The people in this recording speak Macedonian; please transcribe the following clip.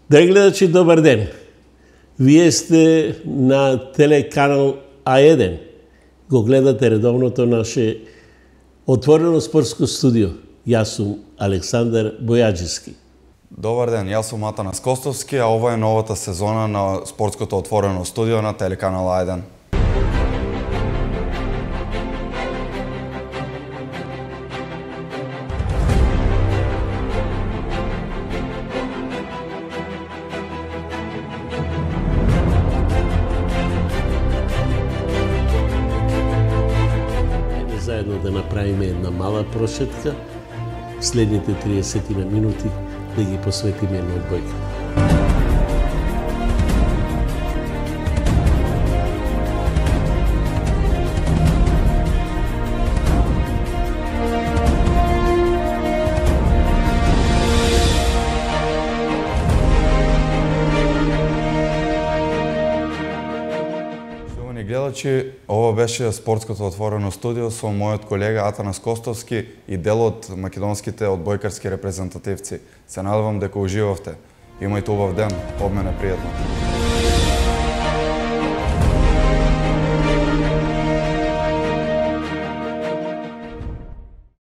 Драги гледачи, добър ден! Вие сте на телеканал А1. Го гледате редовното наше отворено спортско студио. Јас сум Александар Бојаджевски. Добар ден, јас сум Атанас Костовски, а ова е новата сезона на спортското отворено студио на телеканал А1. Заедно да направиме една мала прошетка, следните 30 на минути да ги посветиме на одбојка. Гледачи, ова беше спортското отворено студио со мојот колега Атанас Костовски и дел од македонските одбојкарски репрезентативци. Се надевам дека уживавте. Имајте убав ден, од мене пријатно.